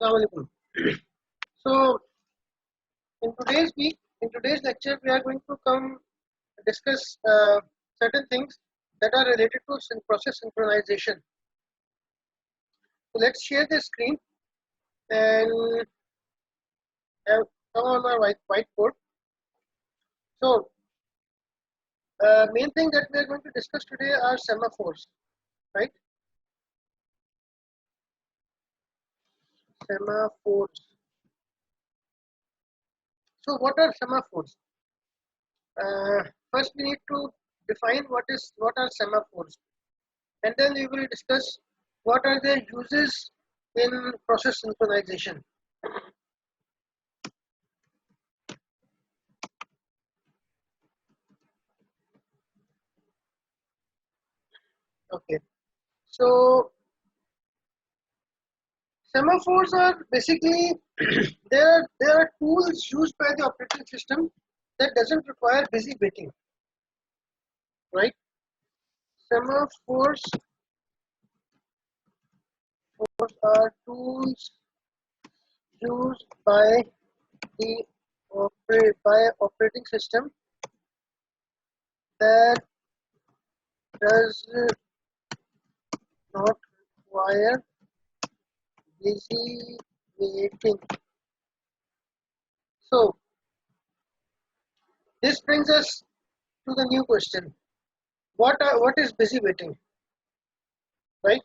Assalamu alaikum. So, in today's lecture, we are going to discuss certain things that are related to process synchronization. So, let's share the screen and come on my whiteboard. So, main thing that we are going to discuss today are semaphores, right? Semaphores. So, what are semaphores? First, we need to define what are semaphores, and then we will discuss what are their uses in process synchronization. Okay, so semaphores are basically there are tools used by the operating system that doesn't require busy waiting, right? Semaphores are tools used by the operating system that does not require busy waiting. So this brings us to the new question: what is busy waiting, right?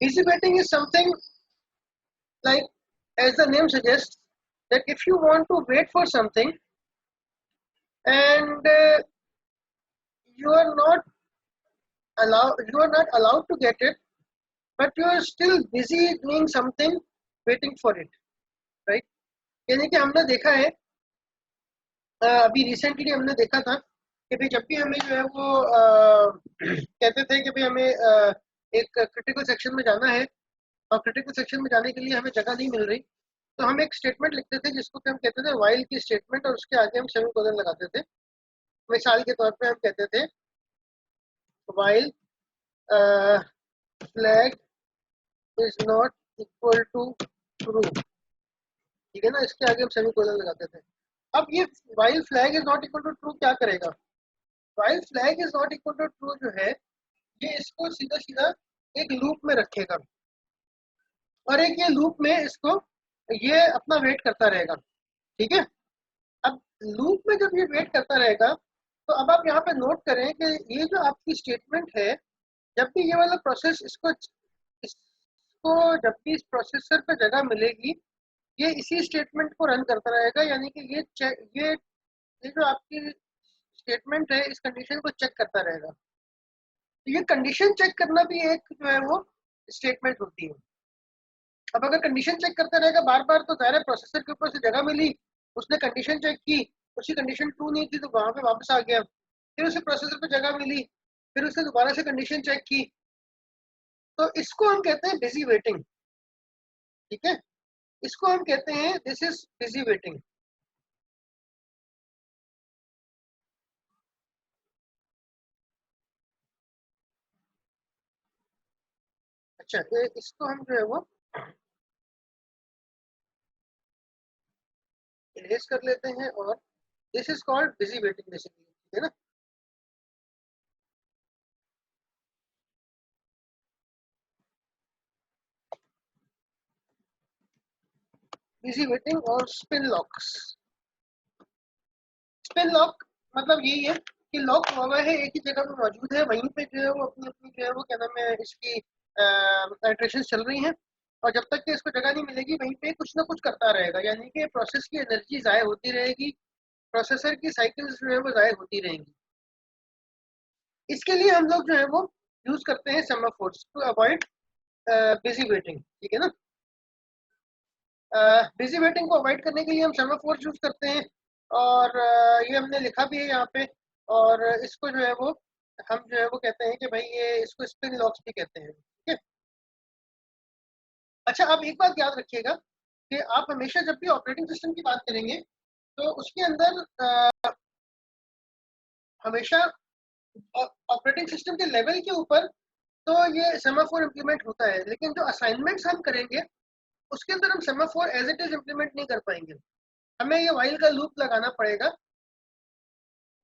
Busy waiting is something like, as the name suggests, that if you want to wait for something and you are not allowed to get it, but you are still busy doing something waiting for it, right? यानी कि हमने देखा है, अभी recently हमने देखा था कि भाई जब भी हमें जो है वो कहते थे कि भाई हमें एक क्रिटिकल सेक्शन में जाना है और क्रिटिकल सेक्शन में जाने के लिए हमें जगह नहीं मिल रही, तो हम एक स्टेटमेंट लिखते थे जिसको कि हम कहते थे व्हाइल की स्टेटमेंट, और उसके आगे हम सेमीकोलन लगाते थे। मिसाल के तौर पे हम कहते थे while flag is not equal to true, ठीक है ना, इसके आगे हम सेमीकोलन लगाते थे। अब ये while flag is not equal to true क्या करेगा? While flag is not equal to true जो है, ये इसको सीधा सीधा एक लूप में रखेगा और एक ये लूप में इसको ये अपना वेट करता रहेगा, ठीक है। अब लूप में जब ये वेट करता रहेगा, तो अब आप यहाँ पे नोट करें कि ये जो आपकी स्टेटमेंट है, जब भी ये वाला प्रोसेस इसको जब भी इस प्रोसेसर पे जगह मिलेगी, ये इसी स्टेटमेंट को रन करता रहेगा, यानी कि ये जो आपकी स्टेटमेंट है इस कंडीशन को चेक करता रहेगा। तो ये कंडीशन चेक करना भी एक जो है वो स्टेटमेंट होती है। अब अगर कंडीशन चेक करता रहेगा बार बार, तो ज़ाहिर है प्रोसेसर के ऊपर से जगह मिली, उसने कंडीशन चेक की, उसकी कंडीशन ट्रू नहीं थी तो वहां पे वापस आ गया, फिर उसे प्रोसेसर पे जगह मिली, फिर उसने दोबारा से कंडीशन चेक की, तो इसको हम कहते हैं बिजी वेटिंग, ठीक है। इसको हम कहते हैं दिस इज बिजी वेटिंग। अच्छा, इसको हम जो है वो इरेज कर लेते हैं और this is called busy waiting basically, ठीक है ना। बिजी वेटिंग और स्पिन लॉक्स। स्पिन लॉक मतलब यही है कि लॉक हुआ हुआ है, एक ही जगह पे मौजूद है, वहीं पे जो है वो अपनी अपनी जो है वो क्या नाम है इसकी इटरेशन चल रही है, और जब तक कि इसको जगह नहीं मिलेगी वहीं पे कुछ ना कुछ करता रहेगा, यानी कि प्रोसेस की एनर्जी ज़ाया होती रहेगी, प्रोसेसर की साइकिल्स जो है वो ज़ाया होती रहेंगी। इसके लिए हम लोग जो है वो यूज करते हैं semaphores to avoid busy waiting, ठीक है ना। बिजी वेटिंग को अवॉइड करने के लिए हम सेमाफोर्स यूज करते हैं, और ये हमने लिखा भी है यहाँ पे, और इसको जो है वो हम जो है वो कहते हैं कि भाई ये इसको स्पिन लॉक्स भी कहते हैं, ठीक है। अच्छा, अब एक बात याद रखिएगा कि आप हमेशा जब भी ऑपरेटिंग सिस्टम की बात करेंगे तो उसके अंदर हमेशा ऑपरेटिंग सिस्टम के लेवल के ऊपर तो ये सेमाफोर इम्प्लीमेंट होता है, लेकिन जो असाइनमेंट्स हम करेंगे उसके अंदर हम semaphore as it is implement नहीं कर पाएंगे। हमें ये व्हाइल का लूप लगाना पड़ेगा,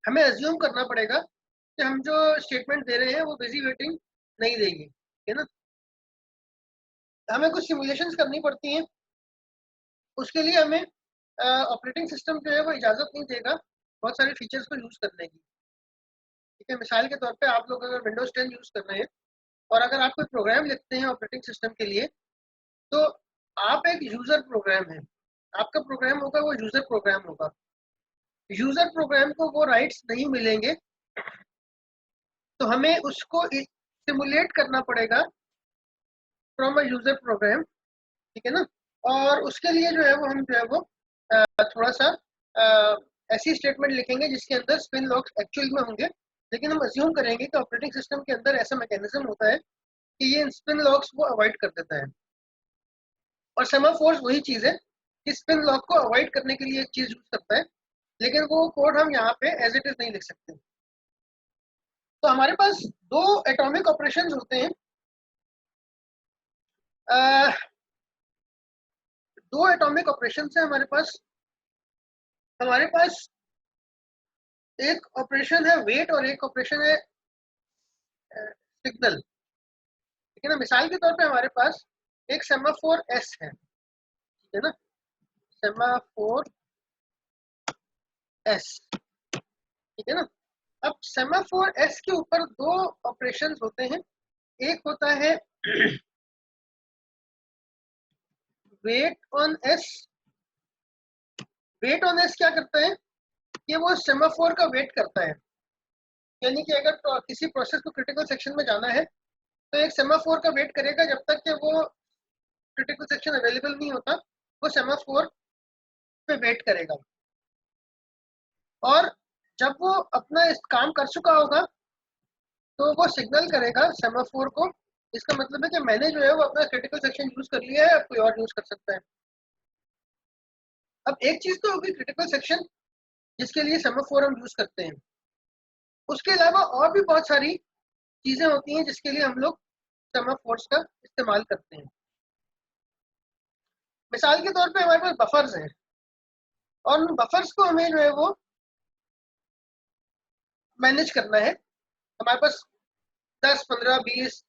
हमें अज्यूम करना पड़ेगा कि हम जो स्टेटमेंट दे रहे हैं वो बिजी वेटिंग नहीं देगी, है ना। हमें कुछ सिमुलेशंस करनी पड़ती हैं, उसके लिए हमें ऑपरेटिंग सिस्टम जो है वो इजाज़त नहीं देगा बहुत सारे फीचर्स को यूज़ करने की। ठीक है, मिसाल के तौर पे आप लोग अगर विंडोज 10 यूज़ कर रहे हैं और अगर आप कोई प्रोग्राम लिखते हैं ऑपरेटिंग सिस्टम के लिए, तो आप एक यूज़र प्रोग्राम है, आपका प्रोग्राम होगा वो यूज़र प्रोग्राम होगा। यूज़र प्रोग्राम को वो राइट्स नहीं मिलेंगे, तो हमें उसको सिमुलेट करना पड़ेगा फ्रॉम अ यूज़र प्रोग्राम, ठीक है ना। और उसके लिए जो है वो हम जो है वो थोड़ा सा ऐसी स्टेटमेंट लिखेंगे जिसके अंदर स्पिन लॉक्स एक्चुअल में होंगे, लेकिन हम अज्यूम करेंगे कि ऑपरेटिंग सिस्टम के अंदर ऐसा मैकेनिज्म होता है कि ये स्पिन लॉक्स को अवॉइड कर देता है। और सेमाफोर्स वही चीज है कि स्पिन लॉक को अवॉइड करने के लिए एक चीज यूज करता है, लेकिन वो कोड हम यहाँ पे एज इट इज नहीं लिख सकते। तो हमारे पास दो एटॉमिक ऑपरेशंस होते हैं, दो एटॉमिक ऑपरेशन है हमारे पास एक ऑपरेशन है वेट और एक ऑपरेशन है सिग्नल, ठीक है ना। मिसाल के तौर पे हमारे पास एक सेमाफोर एस है, ठीक है ना, सेमाफोर एस, ठीक है ना। अब सेमाफोर एस के ऊपर दो ऑपरेशंस होते हैं, एक होता है wait on S. Wait on S क्या करता है कि वो सेमाफोर का वेट करता है, यानी कि अगर किसी प्रोसेस को क्रिटिकल सेक्शन में जाना है तो एक सेमाफोर का वेट करेगा जब तक कि वो क्रिटिकल सेक्शन अवेलेबल नहीं होता, वो सेमाफोर पे वेट करेगा। और जब वो अपना इस काम कर चुका होगा तो वो सिग्नल करेगा सेमाफोर को, इसका मतलब है कि मैंने जो है वो अपना क्रिटिकल सेक्शन यूज कर लिया है, अब कोई और यूज कर सकता है। अब एक चीज तो होगी क्रिटिकल सेक्शन जिसके लिए सेमाफोर हम यूज करते हैं, उसके अलावा और भी बहुत सारी चीजें होती हैं जिसके लिए हम लोग सेमाफोर्स का इस्तेमाल करते हैं। मिसाल के तौर पे हमारे पास बफर्स हैं और उन बफर्स को हमें जो है वो मैनेज करना है। हमारे पास 10, 15, 20,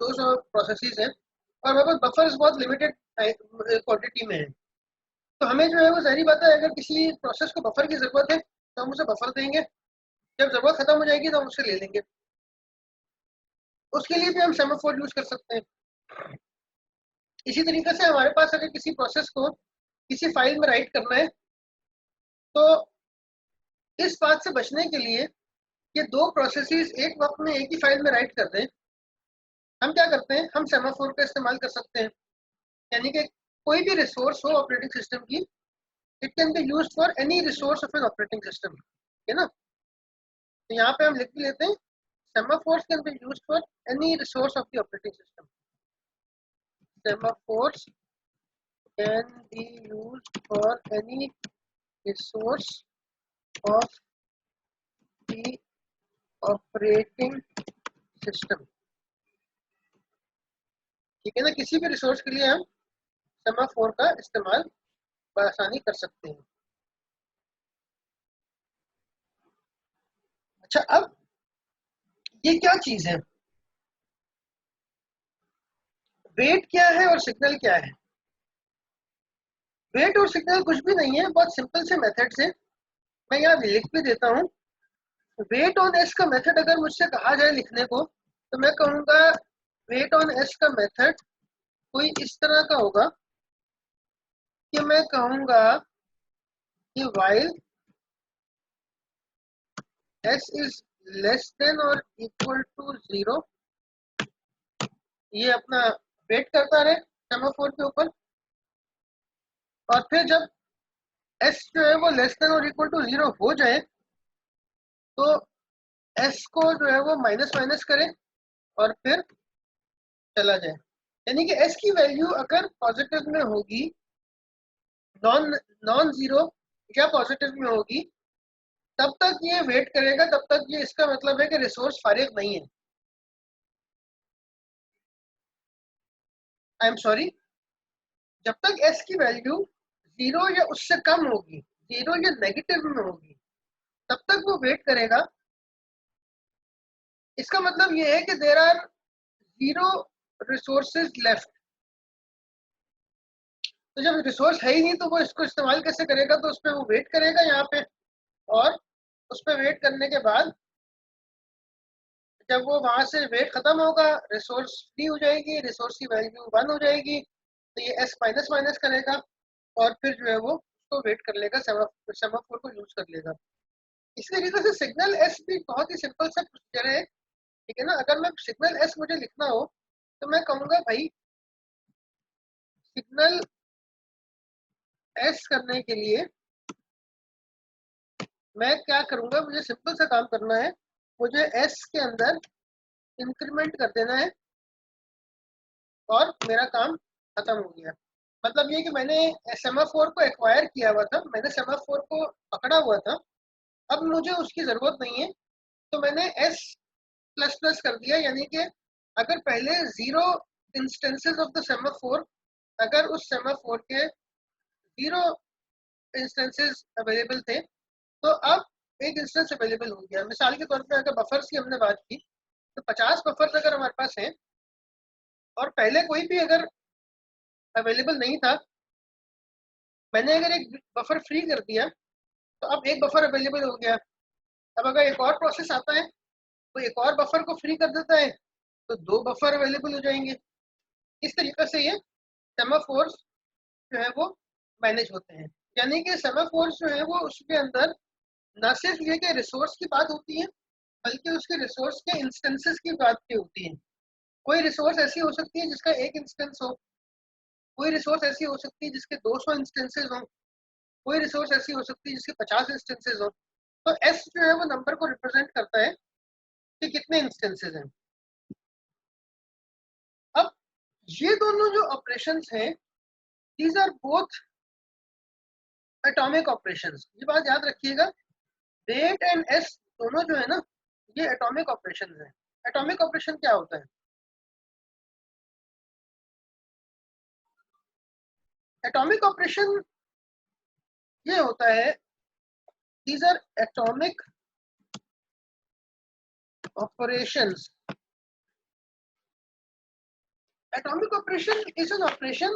200 प्रोसेसेस हैं और हमारे पास बफर्स बहुत लिमिटेड क्वांटिटी में है। तो हमें जो है वो ज़ाहिर बात है अगर किसी प्रोसेस को बफर की ज़रूरत है तो हम उसे बफर देंगे, जब ज़रूरत खत्म हो जाएगी तो हम उसे ले लेंगे। उसके लिए भी हम सेमाफोर यूज कर सकते हैं। इसी तरीके से हमारे पास अगर किसी प्रोसेस को किसी फाइल में राइट करना है तो इस बात से बचने के लिए कि दो प्रोसेसेस एक वक्त में एक ही फाइल में राइट कर दें, हम क्या करते हैं, हम सेमाफोर का इस्तेमाल कर सकते हैं। यानी कि कोई भी रिसोर्स हो ऑपरेटिंग सिस्टम की, it can be used for any resource of an operating system, है ना। तो यहाँ पे हम लिख भी लेते हैं semaphores can be used for any resource of the operating system. Semaphores can be used for any resource of the operating system, ठीक है ना। किसी भी रिसोर्स के लिए हम सेमाफोर का इस्तेमाल बआसानी कर सकते हैं। अच्छा, अब ये क्या चीज है, वेट क्या है और सिग्नल क्या है। वेट और सिग्नल कुछ भी नहीं है, बहुत सिंपल से मेथड से मैं यहाँ लिख भी देता हूँ। वेट ऑन एस का मेथड अगर मुझसे कहा जाए लिखने को तो मैं कहूँगा वेट ऑन एस का मेथड कोई इस तरह का होगा कि मैं कहूँगा कि while s is less than or equal to 0, ये अपना वेट करता रहे सेमाफोर के ऊपर, और फिर जब s जो है वो लेस देन और इक्वल टू 0 हो जाए तो s को जो है वो माइनस माइनस करे और फिर चला जाए। यानी कि s की वैल्यू अगर पॉजिटिव में होगी, नॉन नॉन जीरो या पॉजिटिव में होगी, तब तक ये वेट करेगा, तब तक ये इसका मतलब है कि रिसोर्स फारिग नहीं है। आई एम सॉरी, जब तक एस की वैल्यू 0 या उससे कम होगी, 0 या नेगेटिव में होगी, तब तक वो वेट करेगा। इसका मतलब ये है कि देर आर 0 रिसोर्सेज लेफ्ट। तो जब रिसोर्स है ही नहीं तो वो इसको इस्तेमाल कैसे करेगा, तो उस पर वो वेट करेगा यहाँ पे, और उस पर वेट करने के बाद जब वो वहां से वेट खत्म होगा, रिसोर्स फ्री हो जाएगी, रिसोर्स की वैल्यू 1 हो जाएगी, तो ये एस माइनस माइनस करेगा और फिर जो है वो उसको वेट कर लेगा, सेमाफोर को यूज कर लेगा। इसी तरीके से सिग्नल एस भी बहुत ही सिंपल सा प्रोसीजर है, ठीक है ना। अगर मैं सिग्नल एस मुझे लिखना हो तो मैं कहूँगा भाई सिग्नल एस करने के लिए मैं क्या करूँगा, मुझे सिंपल सा काम करना है, मुझे एस के अंदर इंक्रीमेंट कर देना है और मेरा काम खत्म हो गया। मतलब ये कि मैंने सेमाफोर को एक्वायर किया हुआ था, मैंने सेमाफोर को पकड़ा हुआ था, अब मुझे उसकी ज़रूरत नहीं है, तो मैंने एस प्लस प्लस कर दिया। यानी कि अगर पहले 0 इंस्टेंसेस ऑफ द सेमाफोर, अगर उस सेमाफोर के 0 इंस्टेंसेस अवेलेबल थे, तो अब एक इंस्टेंस अवेलेबल हो गया। मिसाल के तौर पे अगर बफर्स की हमने बात की, तो 50 बफर्स अगर हमारे पास हैं और पहले कोई भी अगर अवेलेबल नहीं था, मैंने अगर एक बफर फ्री कर दिया तो अब एक बफर अवेलेबल हो गया। अब अगर एक और प्रोसेस आता है तो एक और बफर को फ्री कर देता है, तो 2 बफर अवेलेबल हो जाएंगे। इस तरीके से ये सेमाफोर्स जो है वो मैनेज होते हैं। यानी कि सेमाफोर्स जो है वो उसके अंदर न सिर्फ ये कि रिसोर्स की बात होती है, बल्कि उसके रिसोर्स के इंस्टेंसेस की बात भी होती है। कोई रिसोर्स ऐसी हो सकती है जिसका एक इंस्टेंस हो, कोई रिसोर्स ऐसी हो सकती है जिसके 200 इंस्टेंसेस हो, कोई रिसोर्स ऐसी हो सकती है जिसके 50 इंस्टेंसेस हो। तो एस जो है वो नंबर को रिप्रेजेंट करता है कि कितने इंस्टेंसेस हैं। अब ये दोनों जो ऑपरेशंस हैं, these are both atomic operations. ये बात याद रखिएगा, वेट एंड एस दोनों जो है ना, ये एटॉमिक ऑपरेशंस हैं। एटॉमिक ऑपरेशन क्या होता है? एटॉमिक ऑपरेशन ये होता है, these are atomic operations. Atomic operation is an operation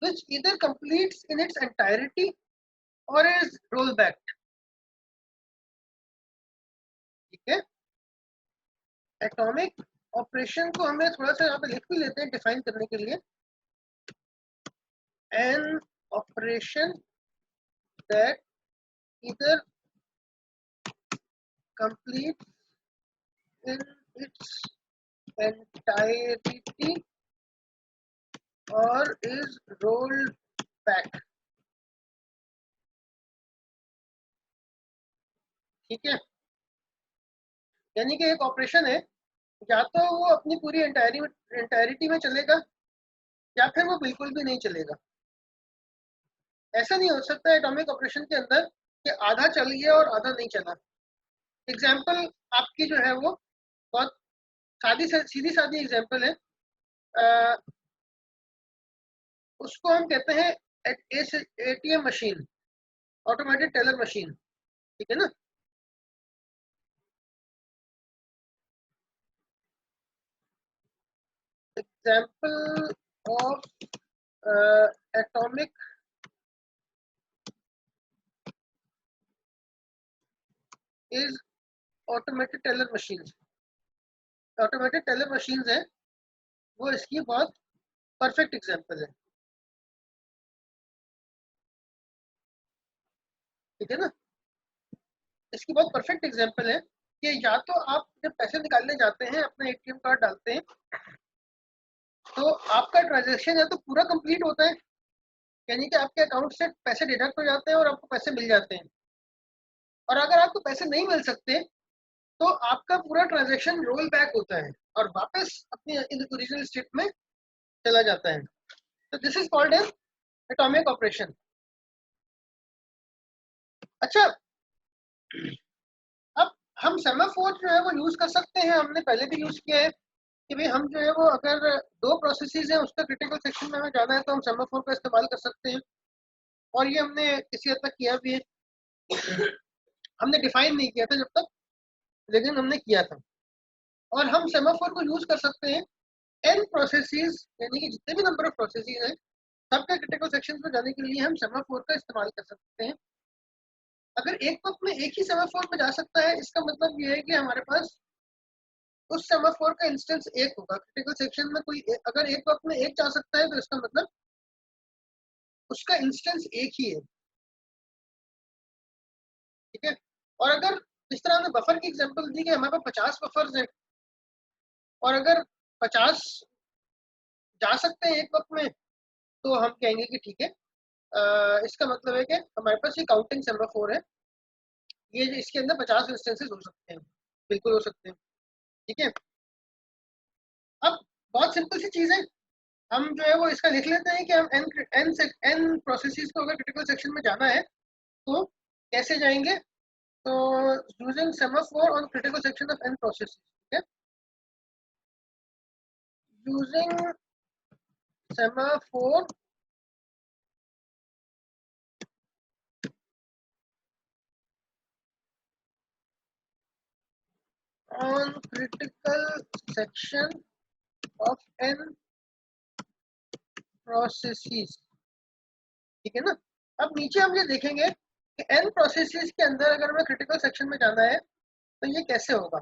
which either completes in its entirety or is rollback. ठीक है, एटॉमिक ऑपरेशन को हमें थोड़ा सा यहाँ पे लिख भी लेते हैं डिफाइन करने के लिए। An operation that either complete in its entirety or is rolled back। ठीक है, यानी कि एक ऑपरेशन है, या तो वो अपनी पूरी एंटायरिटी में चलेगा या फिर वो बिल्कुल भी नहीं चलेगा। ऐसा नहीं हो सकता एटॉमिक ऑपरेशन के अंदर कि आधा चल गया और आधा नहीं चला। एग्जाम्पल आपकी जो है वो बहुत सीधी सादी एग्जाम्पल है। आ, उसको हम कहते हैं ATM machine, automated teller machine. ठीक है ना। Example of atomic is automated teller machine. Automated teller machine है वो इसकी बहुत परफेक्ट एग्जाम्पल है। ठीक है ना, इसकी बहुत परफेक्ट एग्जाम्पल है कि या तो आप जब पैसे निकालने जाते हैं, अपना एटीएम कार्ड डालते हैं, तो आपका ट्रांजेक्शन या तो पूरा कंप्लीट होता है, यानी कि आपके अकाउंट से पैसे डिडक्ट हो जाते हैं और आपको पैसे मिल जाते हैं। और अगर आपको पैसे नहीं मिल सकते तो आपका पूरा ट्रांजेक्शन रोल बैक होता है और वापस अपनी ओरिजिनल स्टेट में चला जाता है। तो this is called as atomic operation. अच्छा, अब हम सेमाफोर जो है वो यूज कर सकते हैं, हमने पहले भी यूज किया है। कि भाई हम जो है वो अगर दो प्रोसेसेस हैं उसका क्रिटिकल सेक्शन में हमें जाना है तो हम सेमाफोर का इस्तेमाल कर सकते हैं, और ये हमने किसी हद तक किया भी है। हमने डिफाइन नहीं किया था जब तक, लेकिन हमने किया था। और हम सेमाफोर को यूज कर सकते हैं एन प्रोसेसेस, यानी कि जितने भी नंबर ऑफ प्रोसेसेस हैं सबके क्रिटिकल सेक्शन में जाने के लिए हम सेमाफोर का इस्तेमाल कर सकते हैं। अगर एक वक्त में एक ही सेमाफोर में जा सकता है, इसका मतलब ये है कि हमारे पास उस सेमाफोर का इंस्टेंस एक होगा। क्रिटिकल सेक्शन में कोई अगर एक वक्त में एक जा सकता है तो इसका मतलब उसका इंस्टेंस एक ही है, ठीक है। और अगर जिस तरह हमने बफर की एग्जांपल दी कि हमारे पास 50 बफर्स हैं और अगर 50 जा सकते हैं एक वक्त में, तो हम कहेंगे कि ठीक है, इसका मतलब है कि हमारे पास ये काउंटिंग सेमाफोर है, ये इसके अंदर 50 इंस्टेंसेस हो सकते हैं, बिल्कुल हो सकते हैं, ठीक है। अब बहुत सिंपल सी चीज है, हम जो है वो इसका लिख लेते हैं कि हम एन प्रोसेसेस को अगर क्रिटिकल सेक्शन में जाना है तो कैसे जाएंगे। तो using semaphore on critical section of n processes, ठीक है। Using semaphore on critical section of n processes, ठीक है ना। अब नीचे हम ये देखेंगे कि एन प्रोसेसेस के अंदर अगर हमें क्रिटिकल सेक्शन में जाना है तो ये कैसे होगा,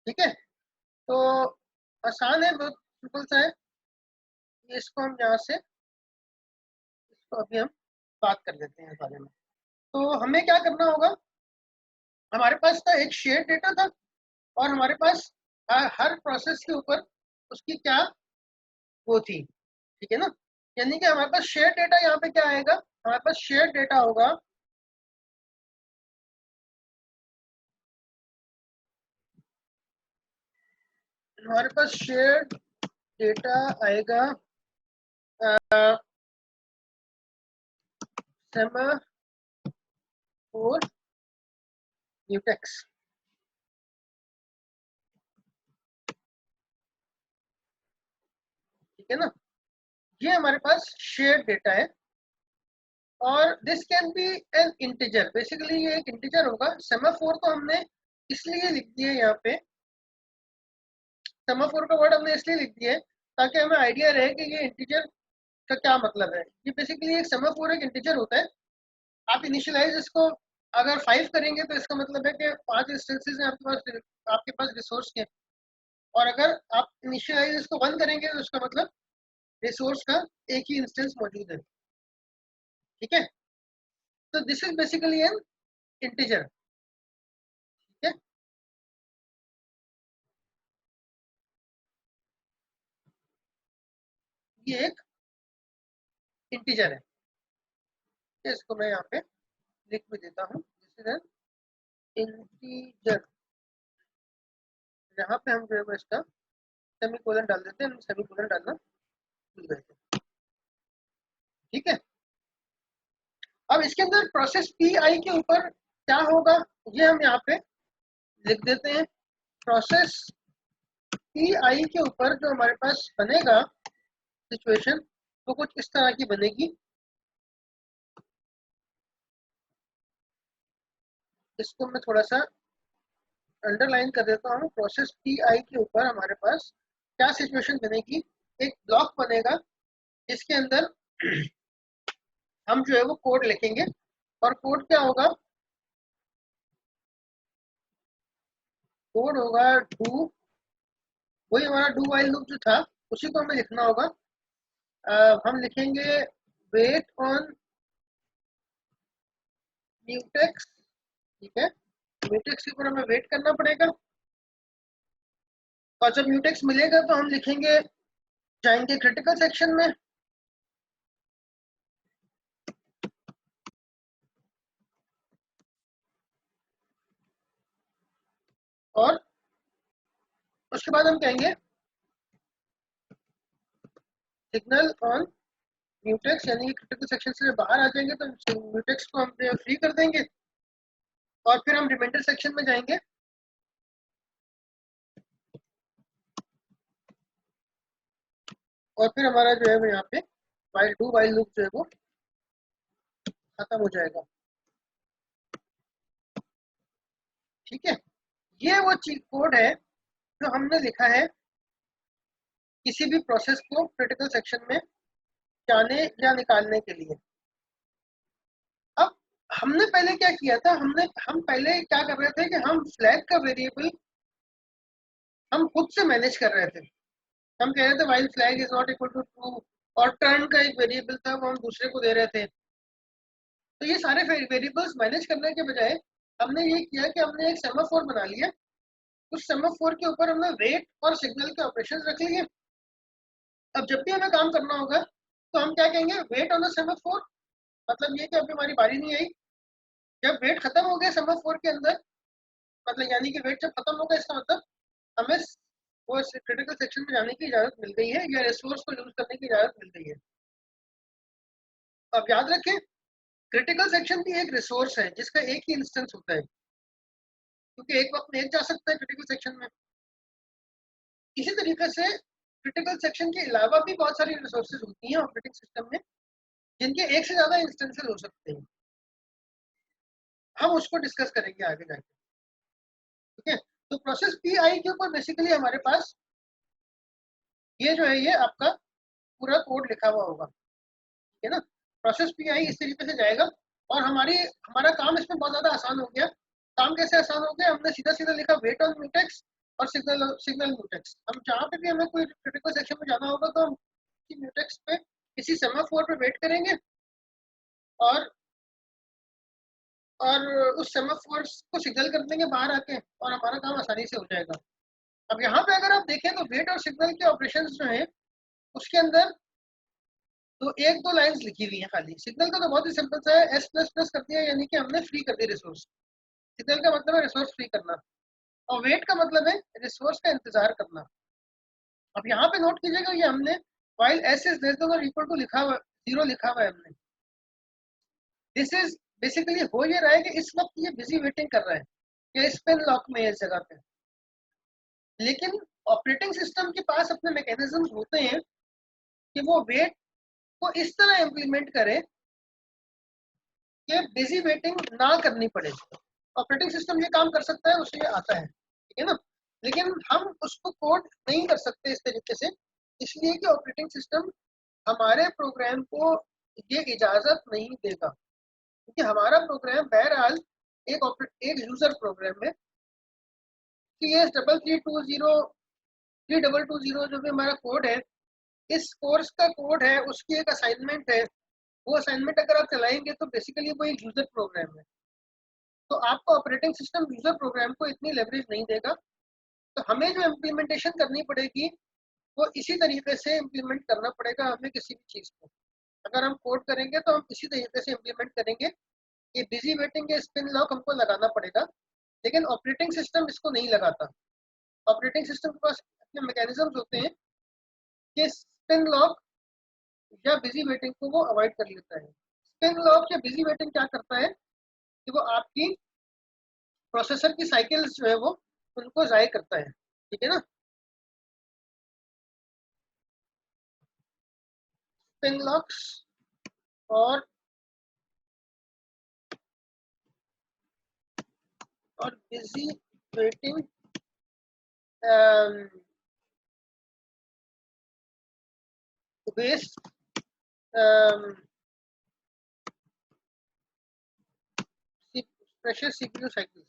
ठीक है। तो आसान है, बहुत सिंपल सा है। इसको हम यहाँ से, इसको अभी हम बात कर लेते हैं इस बारे में। तो हमें क्या करना होगा, हमारे पास था एक शेयर डेटा था और हमारे पास हर प्रोसेस के ऊपर उसकी क्या वो थी, ठीक है ना। यानी कि हमारे पास शेयर डेटा यहाँ पे क्या आएगा, हमारे पास शेयर डेटा होगा, हमारे पास शेयर डेटा आएगा सेमाफोर म्यूटेक्स, ठीक है ना। ये हमारे पास शेयर डेटा है और this can be N integer, basically ये एक इंटीजर होगा। सेमाफोर को हमने इसलिए लिख दिया यहाँ पे, सेमाफोर का वर्ड हमने इसलिए लिख दिया है ताकि हमें आइडिया रहे कि ये इंटीजर का क्या मतलब है। ये बेसिकली एक सेमाफोर एक इंटीजर होता है। आप इनिशियलाइज इसको अगर 5 करेंगे तो इसका मतलब है कि 5 इंस्टेंसेस हैं आपके पास रिसोर्स के, और अगर आप इनिशियलाइज इसको 1 करेंगे तो इसका मतलब रिसोर्स का एक ही इंस्टेंस मौजूद है, ठीक है। तो this is basically N integer, ठीक है। ये एक इंटीजर है, इसको मैं यहाँ पे लिख भी देता हूँ, दिस इज एन इंटीजर। यहाँ पे हम जो है इसका सेमीकोलन डाल देते हैं, सेमीकोलन डालना भूल गए थे, ठीक है। अब इसके अंदर प्रोसेस पी आई के ऊपर क्या होगा, ये हम यहाँ पे लिख देते हैं। प्रोसेस पी आई के ऊपर जो हमारे पास बनेगा सिचुएशन, वो कुछ इस तरह की बनेगी। इसको मैं थोड़ा सा अंडरलाइन कर देता हूँ। प्रोसेस पी आई के ऊपर हमारे पास क्या सिचुएशन बनेगी, एक ब्लॉक बनेगा जिसके अंदर हम जो है वो कोड लिखेंगे, और कोड क्या होगा, कोड होगा डू, वही हमारा डू वाइल लूप जो था उसी को हमें लिखना होगा। हम लिखेंगे वेट ऑन म्यूटेक्स, ठीक है। म्यूटेक्स के ऊपर हमें वेट करना पड़ेगा, और जब म्यूटेक्स मिलेगा तो हम लिखेंगे, जाएंगे क्रिटिकल सेक्शन में, और उसके बाद हम कहेंगे सिग्नल ऑन म्यूटेक्स, यानी कि क्रिटिकल सेक्शन से बाहर आ जाएंगे तो म्यूटेक्स को हम फ्री कर देंगे, और फिर हम रिमाइंडर सेक्शन में जाएंगे और फिर हमारा जो है वो यहाँ पे वाइल लूप जो है वो खत्म हो जाएगा। ठीक है, ये वो चीज कोड है जो हमने लिखा है किसी भी प्रोसेस को क्रिटिकल सेक्शन में जाने या निकालने के लिए। अब हमने पहले क्या किया था, हम पहले क्या कर रहे थे कि हम फ्लैग का वेरिएबल हम खुद से मैनेज कर रहे थे। हम कह रहे थे while flag is not equal to true, और टर्न का एक वेरिएबल था वो हम दूसरे को दे रहे थे। तो ये सारे वेरिएबल्स मैनेज करने के बजाय हमने ये किया कि हमने एक सेमाफोर बना लिया। उस सेमाफोर के ऊपर हमने वेट और सिग्नल के ऑपरेशंस रख लिए। अब जब भी हमें काम करना होगा तो हम क्या कहेंगे, वेट ऑन द सेमाफोर, मतलब ये कि अभी हमारी बारी नहीं आई। जब वेट खत्म हो गया सेमाफोर के अंदर, मतलब यानी कि वेट जब खत्म होगा इसका मतलब हमें वो क्रिटिकल सेक्शन में जाने की इजाजत मिल गई है या रिसोर्स को यूज करने की इजाजत मिल गई है। अब याद रखें, क्रिटिकल सेक्शन भी एक रिसोर्स है जिसका एक ही इंस्टेंस होता है, क्योंकि एक वक्त में एक जा सकता है क्रिटिकल सेक्शन में। इसी तरीके से क्रिटिकल सेक्शन के अलावा भी बहुत सारी रिसोर्सेज होती हैं ऑपरेटिंग सिस्टम में जिनके एक से ज्यादा इंस्टेंसेस हो सकते हैं। हम उसको डिस्कस करेंगे आगे जाके। ठीक है, तो प्रोसेस पी आई के ऊपर बेसिकली हमारे पास ये जो है ये आपका पूरा कोड लिखा हुआ होगा। ठीक है ना, प्रोसेस पी आई इस तरीके से जाएगा और हमारा काम इसमें बहुत ज्यादा आसान हो गया। काम कैसे आसान हो गया, हमने सीधा सीधा लिखा वेट ऑन म्यूटेक्स और सिग्नल म्यूटेक्स। हम जहाँ पे भी हमें कोई क्रिटिकल सेक्शन में जाना होगा तो हम म्यूटेक्स पे किसी सेमाफोर पे वेट करेंगे और और उस सेमाफोर को सिग्नल कर देंगे बाहर आके और हमारा काम आसानी से हो जाएगा। अब यहाँ पे अगर आप देखें तो वेट और सिग्नल के ऑपरेशंस जो है उसके अंदर तो एक दो लाइंस लिखी हुई है खाली। सिग्नल का तो बहुत ही सिंपल सा है, एस प्लस प्लस कर दिया यानी कि हमने फ्री कर दिया रिसोर्स। सिग्नल का मतलब है रिसोर्स फ्री करना, और वेट का मतलब है रिसोर्स का इंतजार करना। अब यहाँ पे नोट कीजिएगा ये हमने while s is less than or equal to लिखा हुआ, 0 लिखा हुआ है हमने। दिस इज बेसिकली हो ये रहा है कि इस वक्त ये बिजी वेटिंग कर रहा है या स्पिन लॉक में इस जगह पे। लेकिन ऑपरेटिंग सिस्टम के पास अपने मैकेनिज्म होते हैं कि वो वेट को इस तरह इम्प्लीमेंट करे कि बिजी वेटिंग ना करनी पड़े। ऑपरेटिंग सिस्टम ये काम कर सकता है, उसे ये आता है। ठीक है ना, लेकिन हम उसको कोड नहीं कर सकते इस तरीके से, इसलिए कि ऑपरेटिंग सिस्टम हमारे प्रोग्राम को ये इजाजत नहीं देगा, क्योंकि हमारा प्रोग्राम बहरहाल एक यूजर प्रोग्राम है कि ये 332 जो भी हमारा कोड है, इस कोर्स का कोड है, उसकी एक असाइनमेंट है। वो असाइनमेंट अगर आप चलाएंगे तो बेसिकली वो एक यूजर प्रोग्राम है, तो आपको ऑपरेटिंग सिस्टम यूजर प्रोग्राम को इतनी लेवरेज नहीं देगा। तो हमें जो इम्प्लीमेंटेशन करनी पड़ेगी वो इसी तरीके से इम्प्लीमेंट करना पड़ेगा हमें किसी भी चीज़ को। अगर हम कोड करेंगे तो हम इसी तरीके से इम्प्लीमेंट करेंगे। ये बिजी वेटिंग या स्पिन लॉक हमको लगाना पड़ेगा, लेकिन ऑपरेटिंग सिस्टम इसको नहीं लगाता। ऑपरेटिंग सिस्टम के पास अपने मैकेनिज्म होते हैं कि स्पिन लॉक या बिजी वेटिंग को वो अवॉइड कर लेता है। स्पिन लॉक या बिजी वेटिंग क्या करता है कि वो आपकी प्रोसेसर की साइकिल्स जो है वो उनको ज़ाय करता है। ठीक है ना, स्पिन लॉक्स और busy waiting waste pressure CPU cycles.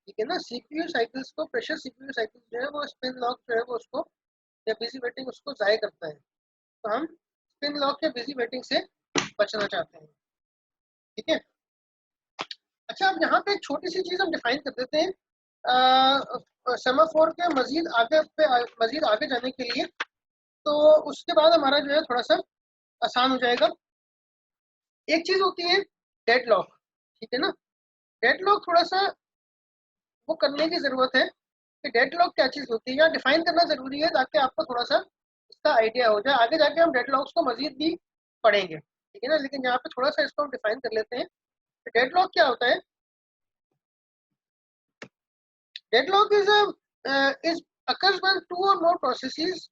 ठीक है ना, सीपीयू साइकिल्स को, प्रेशर सीपीयू साइकिल्स जो है वो स्पिन लॉक जो है वो उसको या बिजी वेटिंग उसको ज़ाय करता है। तो हम स्पिन लॉक या बिजी वेटिंग से बचना चाहते हैं। ठीक है, अच्छा अब यहाँ पे एक छोटी सी चीज़ हम डिफाइन कर देते हैं सेमाफोर के मजीद आगे जाने के लिए। तो उसके बाद हमारा जो है थोड़ा सा आसान हो जाएगा। एक चीज़ होती है डेडलॉक। ठीक है ना, डेडलॉक थोड़ा सा वो करने की ज़रूरत है कि डेडलॉक क्या चीज़ होती है, या डिफाइन करना ज़रूरी है ताकि आपको थोड़ा सा इसका आइडिया हो जाए। आगे जाके हम डेडलॉक्स को मजीद भी पढ़ेंगे। ठीक है ना, लेकिन यहाँ पे थोड़ा सा इसको हम डिफाइन कर लेते हैं। डेडलॉक क्या होता है, deadlock is occurs when two or more processes.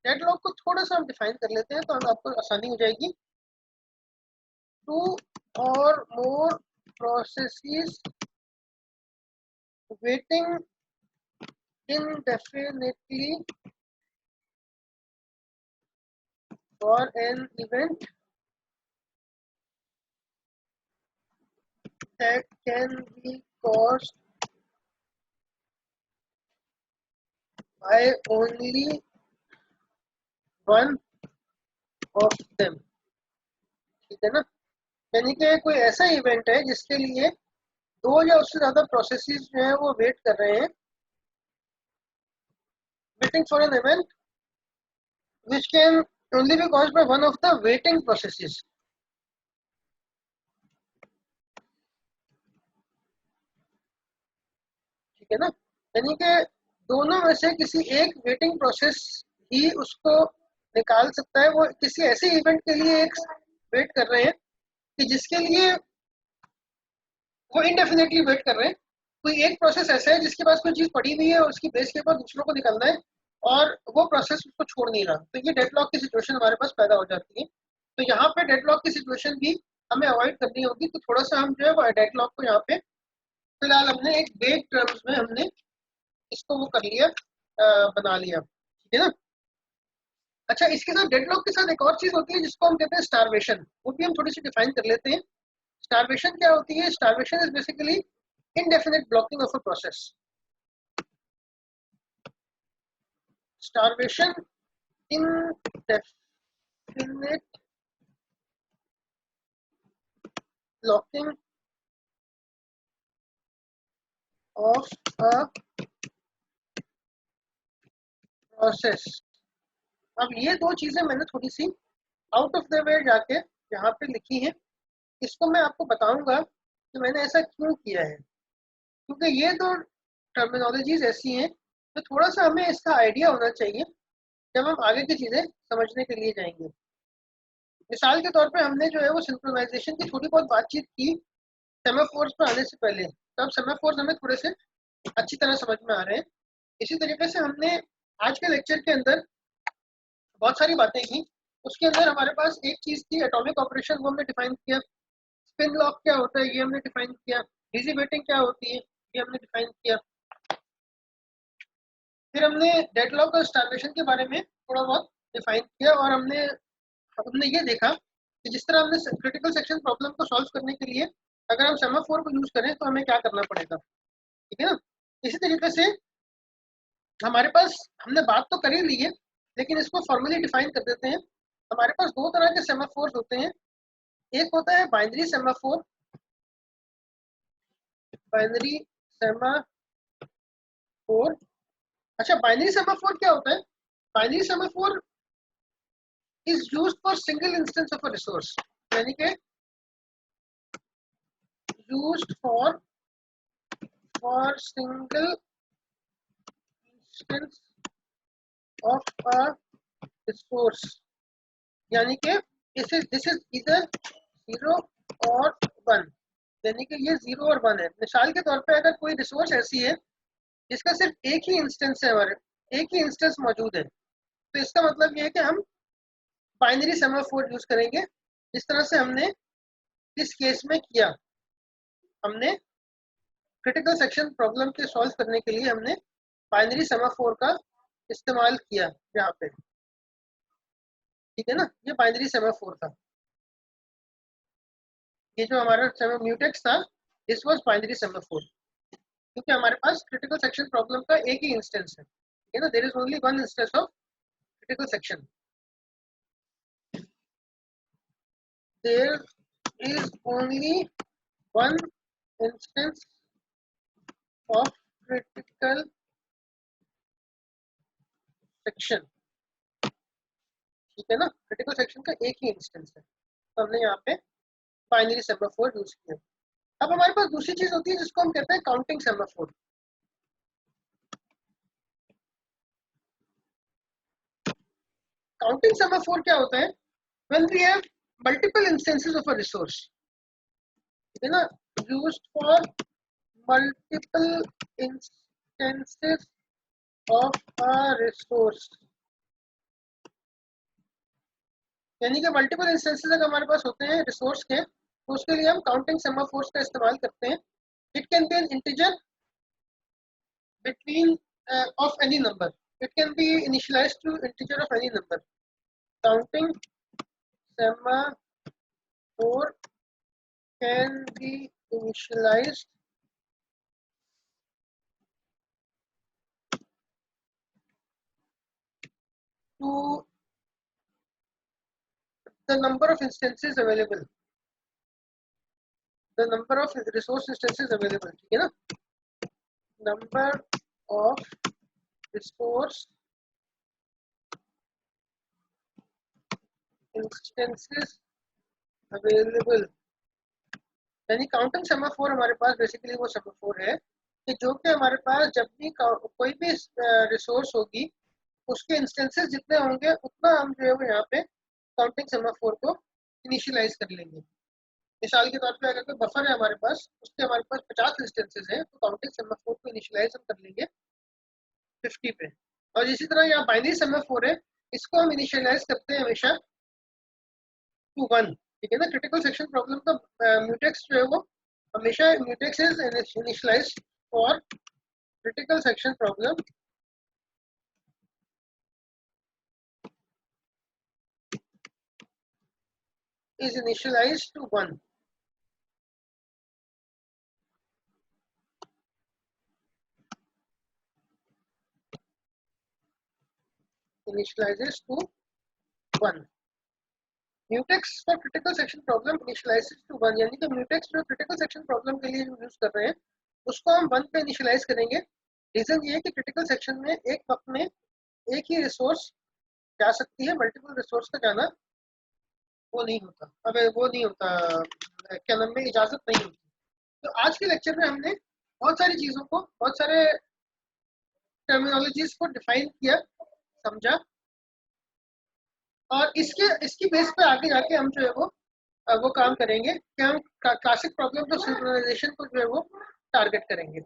Deadlock को थोड़ा सा हम डिफाइन कर लेते हैं तो हम आपको आसानी हो जाएगी. Two or more processes waiting indefinitely for an event that can be caused by only one of them. ठीक है ना. यानी कि कोई ऐसा इवेंट है जिसके लिए दो या उससे ज्यादा प्रोसेसेस जो है वो वेट कर रहे हैं, waiting for an event which can only be caused by one of the waiting processes. ठीक है ना. यानी कि दोनों में से किसी एक वेटिंग प्रोसेस ही उसको निकाल सकता है. वो किसी ऐसे इवेंट के लिए एक वेट कर रहे हैं कि जिसके लिए वो इंडेफिनेटली वेट कर रहे हैं. कोई एक प्रोसेस ऐसा है जिसके पास कोई चीज पड़ी हुई है और उसकी बेस के ऊपर दूसरों को निकलना है और वो प्रोसेस उसको छोड़ नहीं रहा, तो ये डेडलॉक की सिचुएशन हमारे पास पैदा हो जाती है. तो यहाँ पे डेडलॉक की सिचुएशन भी हमें अवॉइड करनी होगी. तो थोड़ा सा हम जो है वो डेडलॉक को यहाँ पे फिलहाल हमने एक वेग टर्म्स में हमने इसको वो कर लिया, बना लिया. ठीक है ना. अच्छा, इसके साथ डेडलॉक के साथ एक और चीज होती है जिसको हम कहते हैं स्टारवेशन. वो भी हम थोड़ी सी डिफाइन कर लेते हैं. स्टारवेशन क्या होती है? Starvation is basically indefinite blocking of a process. Starvation, indefinite blocking of a process. अब ये दो चीजें मैंने थोड़ी सी आउट ऑफ द वे जाके यहाँ पे लिखी हैं. इसको मैं आपको बताऊंगा कि मैंने ऐसा क्यों किया है, क्योंकि ये दो टर्मिनोलॉजीज ऐसी हैं तो थोड़ा सा हमें इसका आइडिया होना चाहिए जब हम आगे की चीजें समझने के लिए जाएंगे. मिसाल के तौर पे हमने जो है वो सिंक्रोनाइजेशन की थोड़ी बहुत बातचीत की सेमाफोर्स पर आने से पहले, तो अब सेमाफोर्स हमें थोड़े से अच्छी तरह समझ में आ रहे हैं. इसी तरीके से हमने आज के लेक्चर के अंदर बहुत सारी बातें की. उसके अंदर हमारे पास एक चीज थी एटॉमिक ऑपरेशन, वो हमने डिफाइन किया. स्पिन लॉक क्या होता है ये हमने डिफाइन किया. डिजी वेटिंग क्या होती है ये हमने डिफाइन किया. फिर हमने डेडलॉक और स्टारवेशन के बारे में थोड़ा बहुत डिफाइन किया और हमने ये देखा कि जिस तरह हमने क्रिटिकल सेक्शन प्रॉब्लम को सॉल्व करने के लिए अगर हम सेमाफोर को यूज करें तो हमें क्या करना पड़ेगा. ठीक है ना. इसी तरीके से हमारे पास हमने बात तो कर ही ली है लेकिन इसको फॉर्मली डिफाइन कर देते हैं. हमारे पास दो तरह के सेमाफोर्स होते हैं. एक होता है बाइनरी सेमाफोर. Binary semaphore. अच्छा, बाइनरी सेमाफोर क्या होता है? Binary semaphore is used for single instance of a resource. यानी कि used for single instance of a resource. यानी कि this is either 0 or 1. यानी कि ये 0 और 1 है. मिसाल के तौर पे अगर कोई रिसोर्स ऐसी है जिसका सिर्फ एक ही इंस्टेंस है, हमारे एक ही इंस्टेंस मौजूद है, तो इसका मतलब ये है कि हम बाइनरी सेमाफोर यूज करेंगे. इस तरह से हमने इस केस में किया. हमने क्रिटिकल सेक्शन प्रॉब्लम के सॉल्व करने के लिए हमने बाइनरी सेमाफोर का इस्तेमाल किया यहाँ पे. ठीक है ना. ये बाइनरी सेमाफोर था. ये जो हमारा म्यूटेक्स था दिस वाज बाइनरी सेमाफोर, क्योंकि हमारे पास क्रिटिकल सेक्शन प्रॉब्लम का एक ही इंस्टेंस है. ठीक है ना. There is only one instance of critical section. There is only one instance of critical section. ठीक है ना. क्रिटिकल सेक्शन का एक ही इंस्टेंस है, तो हमने यहाँ पे बाइनरी सेमाफोर यूज किया. अब हमारे पास दूसरी चीज होती है जिसको हम कहते हैं काउंटिंग सेमाफोर. काउंटिंग सेमाफोर क्या होता है? When we have multiple instances of a resource, ठीक है ना, used for multiple instances of a resource, यानी कि मल्टीपल इंस्टेंसेस अगर हमारे पास होते हैं रिसोर्स के, तो उसके लिए हम काउंटिंग सेमाफोर्स का इस्तेमाल करते हैं. It can be N integer between of any number. It can be initialized to integer of any number. Counting semaphore can be initialized to the number of instances available, the number of resource instances available. ठीक है ना? Number of resource instances available, यानी counting semaphore हमारे पास basically वो semaphore है कि जो कि हमारे पास जब भी कोई भी रिसोर्स होगी उसके इंस्टेंसेस जितने होंगे उतना हम जो है वो यहाँ पे काउंटिंग सेमाफोर को इनिशियलाइज कर लेंगे. मिसाल के तौर पे अगर कोई बफर है हमारे पास, उसके हमारे पास 50 इंस्टेंसेस हैं, तो काउंटिंग सेमाफोर को इनिशियलाइज हम कर लेंगे 50 पे. और इसी तरह यहाँ बाइनरी सेमाफोर है, इसको हम इनिशियलाइज करते हैं हमेशा टू 1. ठीक है ना? क्रिटिकल सेक्शन प्रॉब्लम का म्यूटेक्स जो है वो हमेशा mutex is initialised for critical section problem is initialized to 1. Initializes to 1. Mutex for critical section problem initializes to 1, यानी कि mutex जो critical section problem के लिए यूज कर रहे हैं उसको हम 1 पे इनिशियलाइज करेंगे. रीजन ये है कि क्रिटिकल सेक्शन में एक वक्त में एक ही रिसोर्स जा सकती है, मल्टीपल रिसोर्स का जाना वो नहीं होता, अब वो नहीं होता, क्या नाम में इजाजत नहीं होती. तो आज के लेक्चर में हमने बहुत सारी चीजों को, बहुत सारे टर्मिनोलॉजीज को डिफाइन किया, समझा, और इसकी बेस पे आगे जाके हम जो है वो काम करेंगे कि हम क्लासिक प्रॉब्लम ऑफ सिंक्रोनाइजेशन को जो है वो टारगेट करेंगे.